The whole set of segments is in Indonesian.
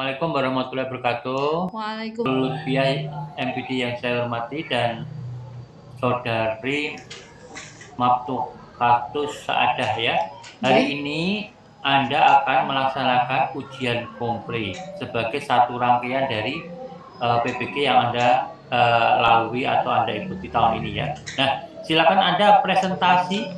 Assalamualaikum warahmatullahi wabarakatuh. Waalaikumsalam. Pia MPD yang saya hormati dan saudari Maftuhatus Saadah ya. Hari ini Anda akan melaksanakan ujian kompre sebagai satu rangkaian dari PPG yang Anda lalui atau Anda ikuti tahun ini ya. Nah, silakan Anda presentasi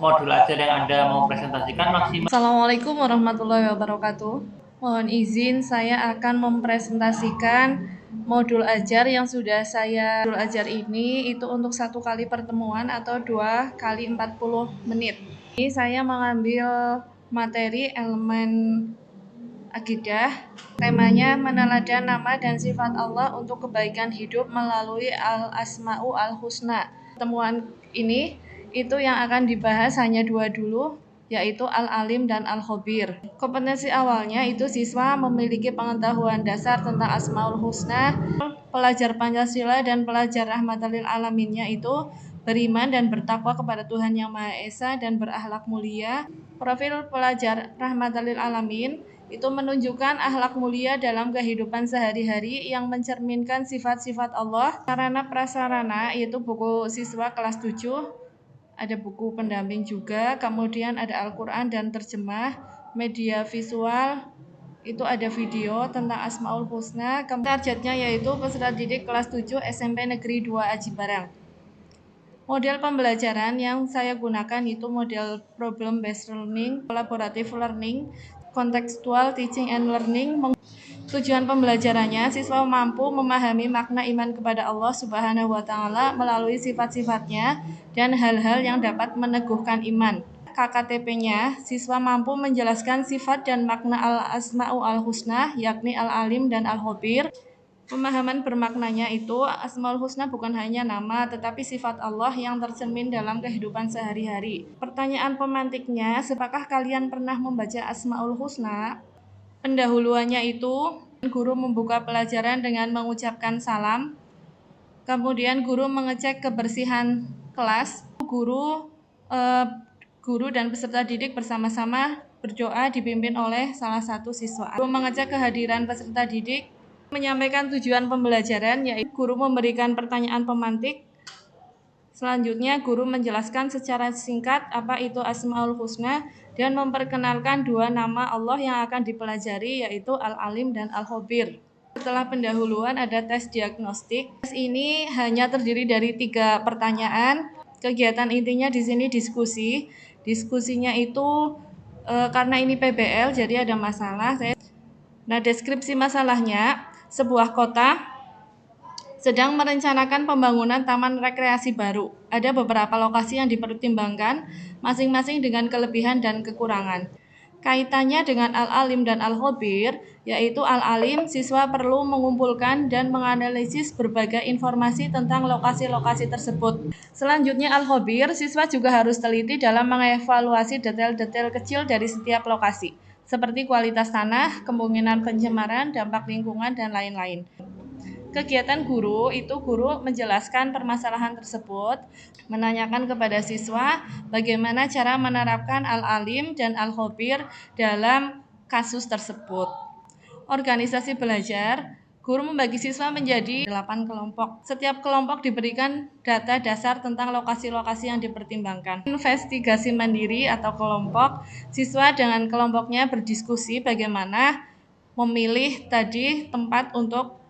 modul ajar yang Anda mau presentasikan maksimal. Assalamualaikum warahmatullahi wabarakatuh. Mohon izin saya akan mempresentasikan modul ajar yang sudah saya modul ajar ini itu untuk 1 kali pertemuan atau 2 kali 40 menit. Ini saya mengambil materi elemen akidah. Temanya meneladan nama dan sifat Allah untuk kebaikan hidup melalui al-asma'u al-husna. Pertemuan ini itu yang akan dibahas hanya 2 dulu, yaitu al-alim dan al-khabir. Kompetensi awalnya itu siswa memiliki pengetahuan dasar tentang asmaul husna. Pelajar Pancasila dan pelajar rahmatan lil alaminnya itu beriman dan bertakwa kepada Tuhan Yang Maha Esa dan berakhlak mulia. Profil pelajar rahmatan lil alamin itu menunjukkan akhlak mulia dalam kehidupan sehari-hari yang mencerminkan sifat-sifat Allah. Sarana prasarana yaitu buku siswa kelas 7, ada buku pendamping juga, kemudian ada Al-Quran dan terjemah, media visual, itu ada video tentang Asmaul Husna. Targetnya yaitu peserta didik kelas 7 SMP Negeri 2 Aji Barang. Model pembelajaran yang saya gunakan itu model problem based learning, collaborative learning, contextual teaching and learning. Tujuan pembelajarannya, siswa mampu memahami makna iman kepada Allah Subhanahu wa Ta'ala melalui sifat-sifatnya dan hal-hal yang dapat meneguhkan iman. KKTP-nya, siswa mampu menjelaskan sifat dan makna al-asma'u al-husna, yakni al-alim dan al-khabir. Pemahaman bermaknanya itu, Asmaul Husna bukan hanya nama, tetapi sifat Allah yang tercermin dalam kehidupan sehari-hari. Pertanyaan pemantiknya, apakah kalian pernah membaca Asmaul Husna? Pendahuluannya itu, guru membuka pelajaran dengan mengucapkan salam, kemudian guru mengecek kebersihan kelas, guru dan peserta didik bersama-sama berdoa dipimpin oleh salah satu siswa. Guru mengecek kehadiran peserta didik, menyampaikan tujuan pembelajaran, yaitu guru memberikan pertanyaan pemantik. Selanjutnya, guru menjelaskan secara singkat apa itu Asmaul Husna dan memperkenalkan 2 nama Allah yang akan dipelajari, yaitu Al-Alim dan Al-Khabir. Setelah pendahuluan ada tes diagnostik. Tes ini hanya terdiri dari 3 pertanyaan. Kegiatan intinya di sini diskusi. Diskusinya itu karena ini PBL jadi ada masalah. Nah, deskripsi masalahnya, sebuah kota sedang merencanakan pembangunan taman rekreasi baru. Ada beberapa lokasi yang dipertimbangkan, masing-masing dengan kelebihan dan kekurangan. Kaitannya dengan Al-Alim dan Al-Khabir, yaitu Al-Alim, siswa perlu mengumpulkan dan menganalisis berbagai informasi tentang lokasi-lokasi tersebut. Selanjutnya Al-Khabir, siswa juga harus teliti dalam mengevaluasi detail-detail kecil dari setiap lokasi, seperti kualitas tanah, kemungkinan pencemaran, dampak lingkungan, dan lain-lain. Kegiatan guru itu guru menjelaskan permasalahan tersebut, menanyakan kepada siswa bagaimana cara menerapkan Al-Alim dan Al-Khabir dalam kasus tersebut. Organisasi belajar, guru membagi siswa menjadi 8 kelompok. Setiap kelompok diberikan data dasar tentang lokasi-lokasi yang dipertimbangkan. Investigasi mandiri atau kelompok, siswa dengan kelompoknya berdiskusi bagaimana memilih tadi tempat untuk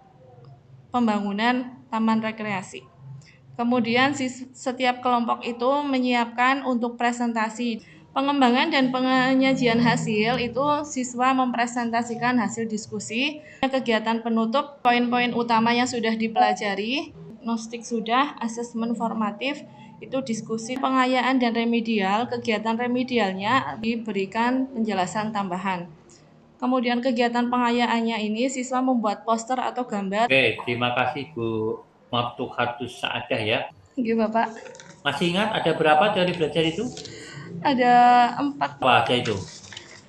pembangunan taman rekreasi. Kemudian setiap kelompok itu menyiapkan untuk presentasi. Pengembangan dan penyajian hasil itu siswa mempresentasikan hasil diskusi. Kegiatan penutup, poin-poin utama yang sudah dipelajari, diagnostik sudah, asesmen formatif, itu diskusi, pengayaan dan remedial. Kegiatan remedialnya diberikan penjelasan tambahan. Kemudian kegiatan pengayaannya ini siswa membuat poster atau gambar. Oke, terima kasih Bu Maftuhatus Saadah ya. Iya Bapak. Masih ingat ada berapa teori belajar itu? Ada 4. Apa aja itu?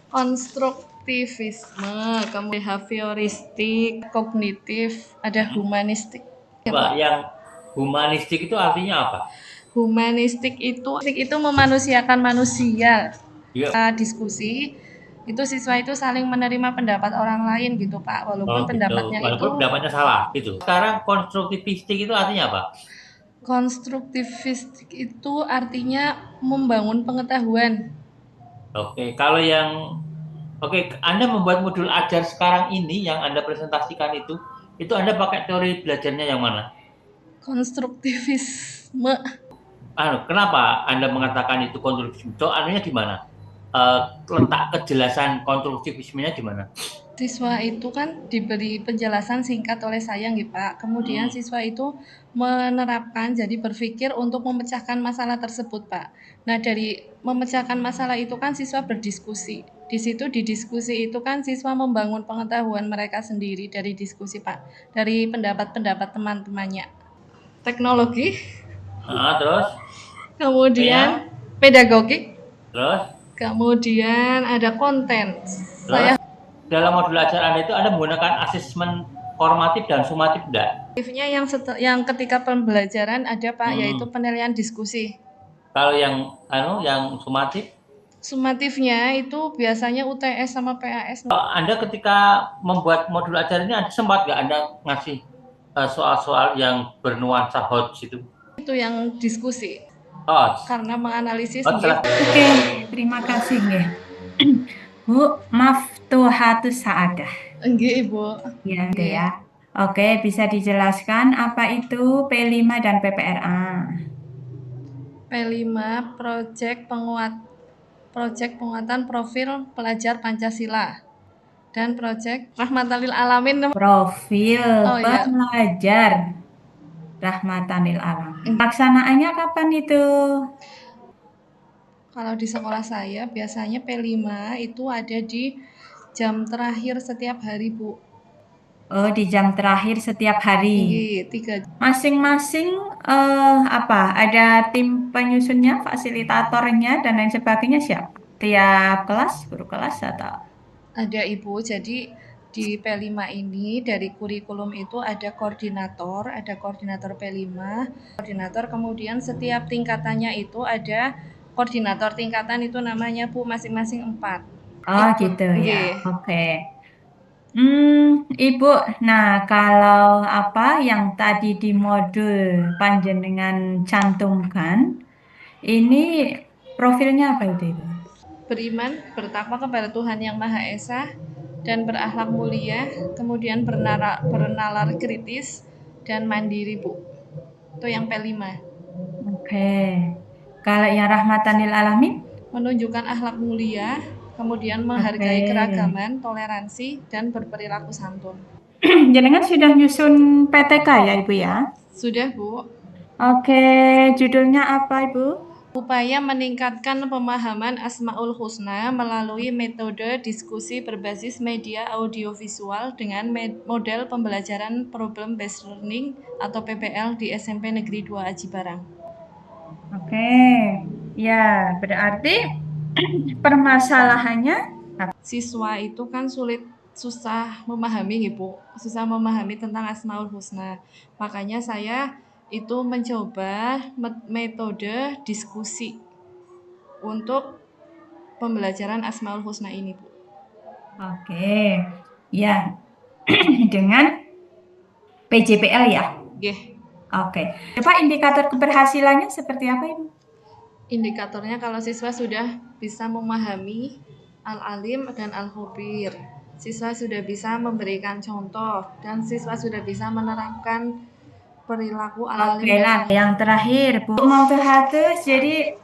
Konstruktivisme, kemudian behavioristik, kognitif, ada humanistik. Ya, Pak, yang humanistik itu artinya apa? Humanistik itu memanusiakan manusia. Ya. Diskusi. itu siswa itu saling menerima pendapat orang lain gitu Pak, walaupun Oh gitu, pendapatnya itu walaupun pendapatnya salah gitu. Sekarang konstruktivistik itu artinya apa? konstruktivistik itu artinya membangun pengetahuan. Oke, kalau yang oke, Anda membuat modul ajar sekarang ini yang Anda presentasikan itu Anda pakai teori belajarnya yang mana? Konstruktivisme. Kenapa Anda mengatakan itu konstruktivisme? Soalnya di mana? Eh, Letak kejelasan konstruktivismenya di mana? Siswa itu kan diberi penjelasan singkat oleh saya gitu Pak. Kemudian Hmm. siswa itu menerapkan jadi berpikir untuk memecahkan masalah tersebut Pak. Nah dari memecahkan masalah itu kan siswa berdiskusi. Di situ di diskusi itu kan siswa membangun pengetahuan mereka sendiri dari diskusi Pak. Dari pendapat-pendapat teman-temannya. Teknologi, Terus P-nya, kemudian pedagogik, terus, kemudian ada konten. terus Saya dalam modul ajar Anda itu Anda menggunakan asesmen formatif dan sumatif enggak? aktifnya yang ketika pembelajaran ada Pak, yaitu Hmm. penilaian diskusi. Kalau yang sumatif, Sumatifnya itu biasanya UTS sama PAS. Anda ketika membuat modul ajar ini Anda sempat nggak Anda ngasih soal-soal yang bernuansa hot itu? Itu yang diskusi. Oh, Karena menganalisis setelah Oke, terima kasih nggih. Bu, Maftuhatus Sa'adah. nggih Ibu. Ya, gitu ya. Oke, bisa dijelaskan apa itu P5 dan PPRA? P5 proyek penguatan profil pelajar Pancasila dan proyek Rahmatan lil Alamin. Profil Oh ya, pelajar Rahmatan lil Alamin. Pelaksanaannya kapan itu? kalau di sekolah saya biasanya P5 itu ada di jam terakhir setiap hari Bu. Oh, di jam terakhir setiap hari. Nggih, 3 Masing-masing apa? Ada tim penyusunnya, fasilitatornya dan lain sebagainya siapa? Tiap kelas, guru kelas atau? ada Ibu. Jadi di P5 ini dari kurikulum itu ada koordinator P5, koordinator kemudian setiap tingkatannya itu ada koordinator tingkatan itu namanya Bu masing-masing 4. Oh Ikut. gitu ya. Nggih. Oke. Ibu, nah kalau apa yang tadi di modul panjenengan cantumkan, ini profilnya apa itu, Ibu? Beriman, bertakwa kepada Tuhan Yang Maha Esa dan berakhlak mulia, kemudian bernalar kritis dan mandiri, Bu. Itu yang P5. Oke. Kalau yang rahmatan lil alamin? Menunjukkan akhlak mulia, kemudian Oke. menghargai keragaman, toleransi, dan berperilaku santun. Jenengan sudah nyusun PTK ya, Ibu ya? Sudah, Bu. Oke, judulnya apa, Ibu? Upaya meningkatkan pemahaman Asmaul Husna melalui metode diskusi berbasis media audiovisual dengan model pembelajaran Problem Based Learning atau PBL di SMP Negeri 2 Aji Barang. Oke, ya berarti permasalahannya Siswa itu kan susah memahami Ibu, susah memahami tentang Asmaul Husna. Makanya saya itu mencoba metode diskusi untuk pembelajaran Asmaul Husna ini, Bu. oke, ya dengan PJPL ya. Oke. Oke, Pak indikator keberhasilannya seperti apa Ibu? Indikatornya kalau siswa sudah bisa memahami Al-Alim dan Al-Khobir, siswa sudah bisa memberikan contoh, dan siswa sudah bisa menerapkan perilaku Al-Alim Oke dan lah, yang terakhir Bu Mautuhatus, jadi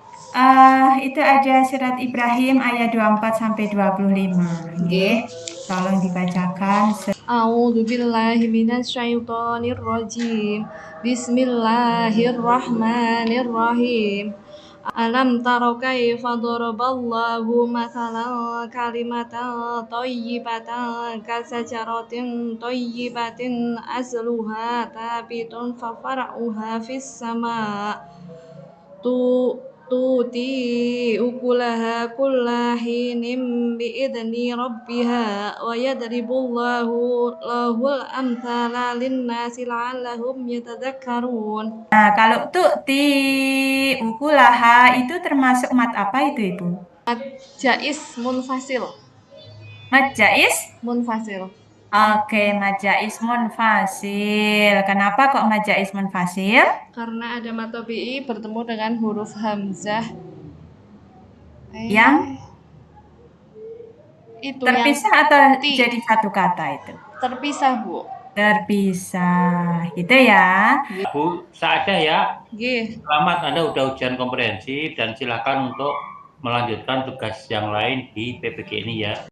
itu ada surat Ibrahim ayat 24 sampai 25. Nggih, tolong dibacakan. A'udzu billahi minasyaitonir rajim. Bismillahirrahmanirrahim. Alam taro kaifa daraballahu mathalan kalimatan thayyibatan kasajaratin thayyibatin asluha thabitun fa far'uha fis sama tu tuti ukulaha kullahinim biidni rabbiha wa yadribullahu lahul amthala linnasi la'allahum yatadzakkarun. Nah, kalau tu'ti ukulaha itu termasuk mat apa itu Ibu? Jais munfasil. Mad jais? munfasil. Oke, mad jais munfasil. Kenapa kok mad jais munfasil? Karena ada mad tabi'i bertemu dengan huruf hamzah Yang itu terpisah yang atau ti. jadi satu kata itu? Terpisah, Bu. Terpisah, gitu ya. Bu Saadah ya, G. selamat Anda udah ujian komprehensif dan silakan untuk melanjutkan tugas yang lain di PPG ini ya.